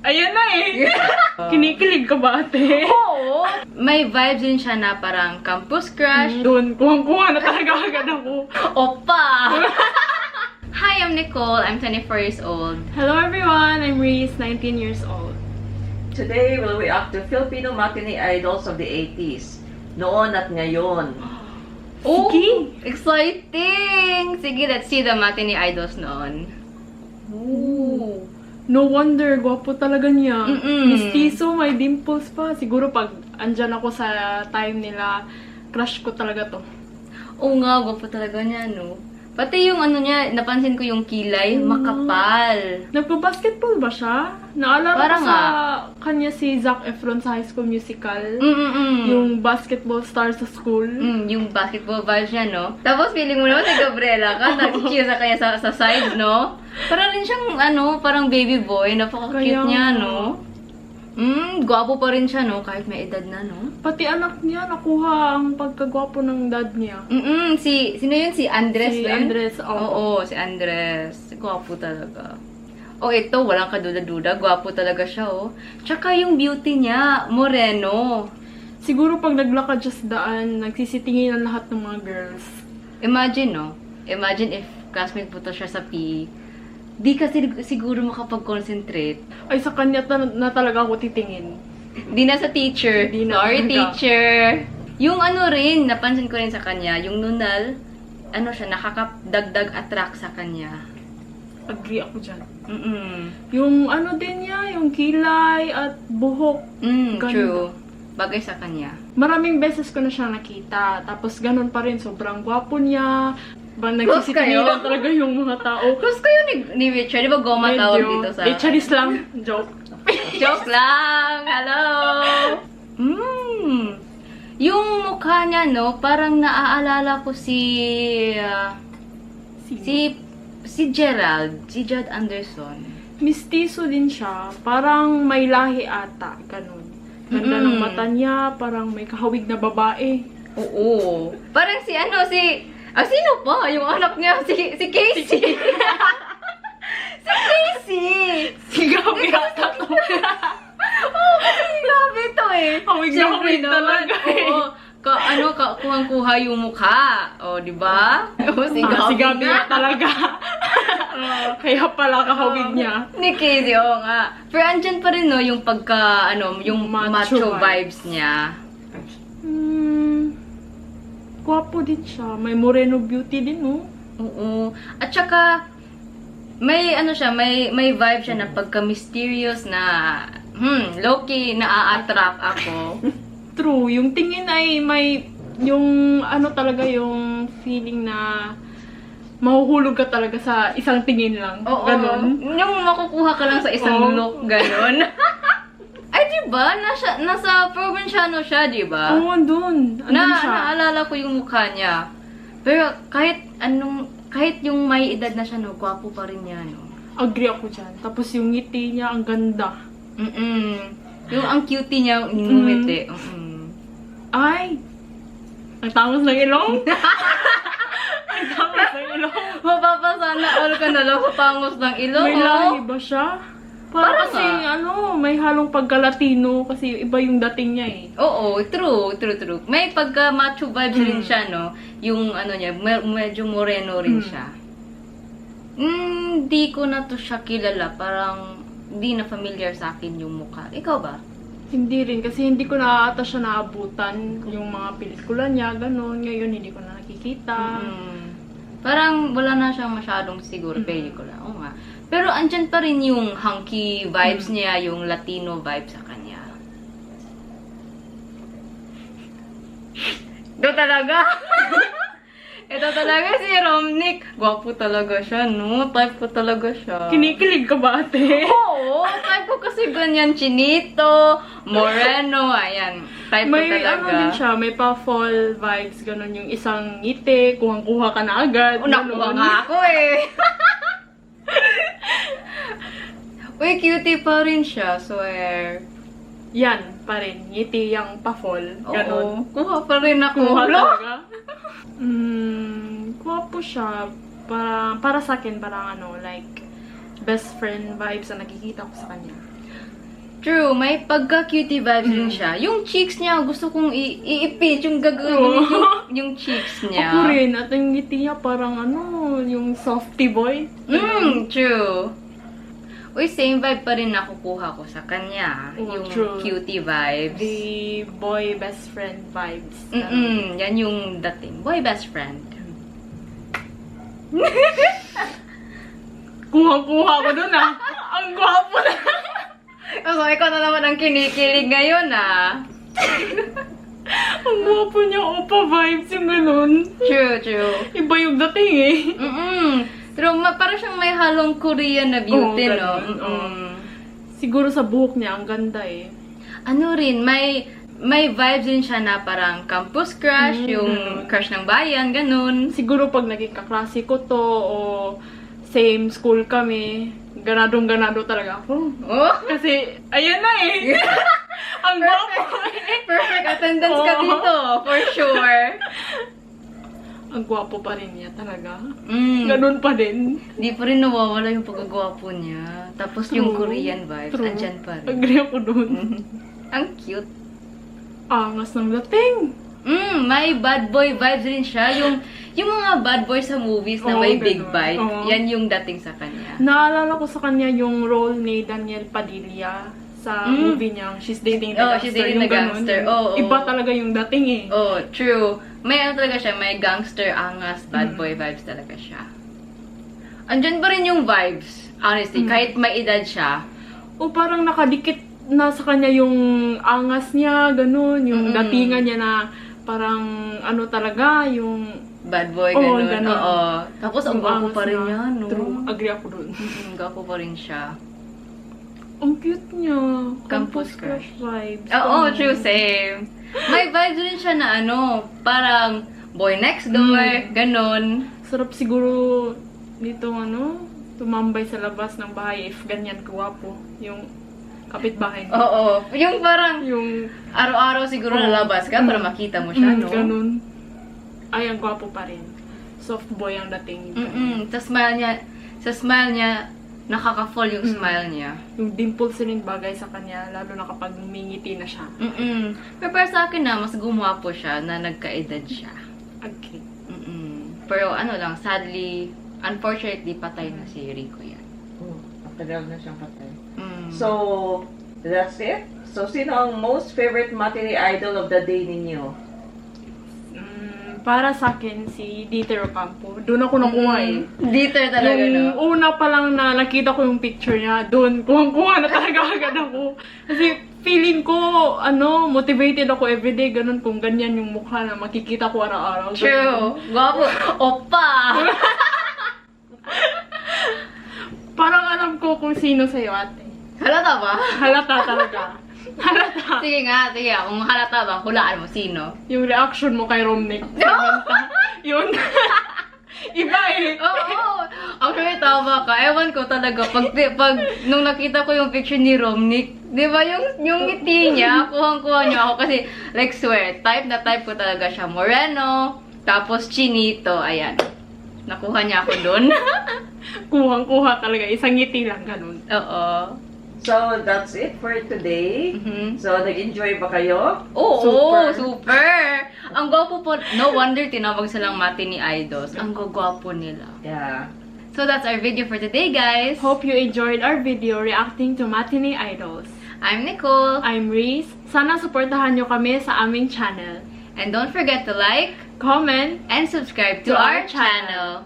Ayan na eh. Kinikilig ka ba, ate? Oo! May vibes din siya na parang campus crush. Doon, kuhang-kuha na talaga agad ako. Opa! Hi, I'm Nicole. I'm 24 years old. Hello everyone, I'm Reese, 19 years old. Today, we'll react to Filipino matinee idols of the 80s. Noon at ngayon. Oh! Sige. Exciting! Sige, let's see the matinee idols noon. Ooh. No wonder, gwapo talaga niya. Mm-mm. Mistiso, may dimples pa. Siguro pag andyan ako sa time nila, crush ko talaga to. Oo nga, gwapo talaga niya, no? Pati yung ano niya, napansin ko yung kilay, makapal. Nagpa-basketball ba siya? Naalala Parang ko sa kanya si Zac Efron sa High School Musical. Yung basketball star sa school. Yung basketball vibes niya, no? Tapos feeling mo naman si Gabriela ka, nag-cheer sa kanya sa side, no? Parang rin siyang, ano, parang baby boy. Napaka-cute Kaya niya, nga. no? Gwapo pa rin siya, no? Kahit may edad na, no? Pati anak niya, nakuha ang pagkagwapo ng dad niya. Sino yun? Si Andres Si ba yun? Andres, Oo, si Andres. Gwapo talaga. Oh, ito, walang kaduda-duda. Gwapo talaga siya, oh. Tsaka yung beauty niya, moreno. Siguro pag naglakad siya sa daan, nagsisitingin ang lahat ng mga girls. Imagine, no? Imagine if classmate po to siya sa PE. Di kasi siguro makapag-concentrate. Ay, sa kanya na talaga ako titingin. Di na sa teacher. Di na Sorry, talaga. teacher. Yung ano rin, napansin ko rin sa kanya, yung nunal, ano siya, nakakadagdag attract sa kanya. Agree ako dyan. Mm-mm. Yung ano din niya, yung kilay at buhok. Ganda. True. Bagay sa kanya. Maraming beses ko na siya nakita. Tapos ganun pa rin, sobrang gwapo niya. Close Nagsisitinginan kayo? talaga yung mga tao. Close kayo ni Richard. Di ba goma tawag dito sa... charis lang. Joke. Joke lang! Hello! Yung mukha niya, no? Parang naaalala ko si Gerald. Si Gerald Anderson. Mistiso din siya. Parang may lahi ata. Ganun. Ganda ng mata niya. Parang may kahawig na babae. Oo. Parang sino pa? Yung anak niya, si Casey. Si Casey! Si Gabi ata to. Oo, kasi grabe to eh. Hawig na Siyempre hawig naman, talaga eh. Oo. Kuhang-kuha yung mukha. O, di ba? Oo, si Gabi nga talaga. Kaya pala kahawig niya. Ni Casey, oo nga. Pero andyan pa rin, no, yung yung macho vibes niya. Gwapo din siya. May moreno beauty din, no? Oo. At saka, may vibe siya na pagka-mysterious na, low-key, na-a-attract ako. True. Yung tingin ay may, yung ano talaga yung feeling na mahuhulog ka talaga sa isang tingin lang. Oo. Ganon. Yung makukuha ka lang sa isang look, ganon. Ay, diba? Nasa probinsyano siya, diba? Oo, andun. Andun siya. Naalala ko yung mukha niya. Pero kahit yung may edad na siya, no, gwapo pa rin niya, no? Agree ako dyan. Tapos yung ngiti niya, ang ganda. Yung ang cutie niya, yung ngumiti. Ay! Ang tangos ng ilong? Ang tangos ng ilong. Mapapasana all ka na lang sa pangos ng ilong. May lahi ba siya? Parang Parang kasi, may halong pagka-Latino kasi iba yung dating niya eh. Oo, true. May pagka-macho vibes rin siya, no? Yung niya, medyo moreno rin siya. Di ko na to siya kilala. Parang, di na familiar sa akin yung mukha. Ikaw ba? Hindi rin, kasi hindi ko na ata siya naabutan yung mga pelikula niya, gano'n. Ngayon, hindi ko na nakikita. Parang wala na siyang masyadong siguro pelikula. Oo nga. Pero andyan pa rin yung hunky vibes niya, yung Latino vibes sa kanya. Ito talaga. Ito talaga si Romnick. Gwapo talaga siya, no? Type ko talaga siya. Kinikilig ka ba, ate? Oo, type ko kasi ganyan. Chinito, moreno, ayan. Type ko May talaga. ano din siya, may pa-fall vibes, gano'n yung isang ngiti, kuhang-kuha ka na agad. Nakuha nga ako eh. Uy, cutie pa rin siya, swear. Yan, pa rin. Ngiti yung pa-fall. Ganon. Oo, kuha pa rin ako. Kuha Wala. talaga. Gwapo siya. Para sa akin, parang like, best friend vibes na nakikita ko sa kanya. True, may pagka-cutie vibes din siya. Yung cheeks niya, gusto kong iipit yung gagawin yung cheeks niya. Ako rin. At yung ngiti niya parang yung softy boy. True. Uy, same vibe pa rin nakukuha ko sa kanya. Oh, yung true. cutie vibes. The boy best friend vibes. Yan yung dating. Boy best friend. Kuha-kuha ko dun Ang gwapo na. So, ikaw na naman ang kinikilig ngayon Ang gwapo niya. Opa vibes yung ganun. True. Iba yung dating eh. Pero parang siyang may halong Korean na beauty, Oo, no? ganun. Siguro sa buhok niya, ang ganda eh. Ano rin, may vibes din siya na parang campus crush, yung crush ng bayan, ganun. Siguro pag naging kaklase ko to o same school kami, ganadong-ganado talaga ako. Oh! Kasi, ayan na eh. Ang gwapo. Perfect attendance ka Oo. dito, for sure. Ang gwapo pa rin niya talaga. Mm. Ganun pa din. Di pa rin nawawala yung pagkagwapo niya. Tapos yung True. Korean vibes, True. andyan pa rin. Agree ako dun. Ang cute. Angas ng dating. May bad boy vibes rin siya. Yung mga bad boy sa movies na Oo, may big ganun. bite, Oo. yan yung dating sa kanya. Naalala ko sa kanya yung role ni Daniel Padilla sa movie niya, She's Dating the Oh, Gangster. She's Dating yung the ganun, Gangster. yung Oo. Iba talaga yung dating eh. Oh, true. May talaga siya, may gangster, angas, bad boy vibes talaga siya. Andyan pa rin yung vibes, honestly, kahit may edad siya. O parang nakadikit na sa kanya yung angas niya, ganun, yung datingan niya na parang talaga, yung Bad boy, Oo, ganun. ganun. Oo. Tapos ang yung gwapo angas pa rin niya. niya, no? True, agree ako dun. Gwapo pa rin siya. Ang cute niya. Campus Crush vibes. Oo, true, same. May vibes rin siya na parang boy next door, ganun. Sarap siguro dito tumambay sa labas ng bahay if ganyan kawapo. Yung kapitbahay mo. Oo. Yung parang Yung araw-araw siguro lalabas ka para makita mo siya, no? ganun. Ay, ang gwapo pa rin. Soft boy ang dating. Sa smile niya, nakaka-fall yung smile niya. Yung dimples rin bagay sa kanya, lalo na kapag ngingiti na siya. Pero para sa akin mas gumwapo siya na nagka-edad siya. Agree. Pero sadly, unfortunately, patay na si Rico yan. Matagal na siyang patay. Mm. So, that's it. So, sino ang most favorite matinee idol of the day ninyo? Para sa akin, si Dieter Ocampo. Doon ako nakuha eh. Dieter talaga, Yung no? una pa lang na nakita ko yung picture niya, doon, kuhang-kuha na talaga agad ako. Kasi feeling ko, motivated ako everyday, ganun kung ganyan yung mukha na makikita ko araw-araw. Ganun. True. Gwapo. Opa! Parang alam ko kung sino sa'yo, ate. Halata ba? Halata talaga. Halata. Sige nga. Kung halata ba, hulaan mo sino? Yung reaction mo kay Romnick. Yun. Iba eh. Oo. Actually, tama ka. Ewan ko talaga. Nung nakita ko yung picture ni Romnick, di ba yung ngiti niya, kuhang-kuha niya ako kasi, like, swear, type na type ko talaga siya. Moreno, tapos chinito, ayan. Nakuha niya ako dun. Kuhang-kuha talaga. Isang ngiti lang, ganun. Oo. So, that's it for today. So, nag-enjoy ba kayo? Oo, super! Ang gwapo po, no wonder tinawag silang matinee idols. Ang gwapo nila. Yeah. So that's our video for today, guys. Hope you enjoyed our video reacting to Matinee Idols. I'm Nicole. I'm Reese. Sana supportahan nyo kami sa aming channel. And don't forget to like Comment and subscribe to our channel.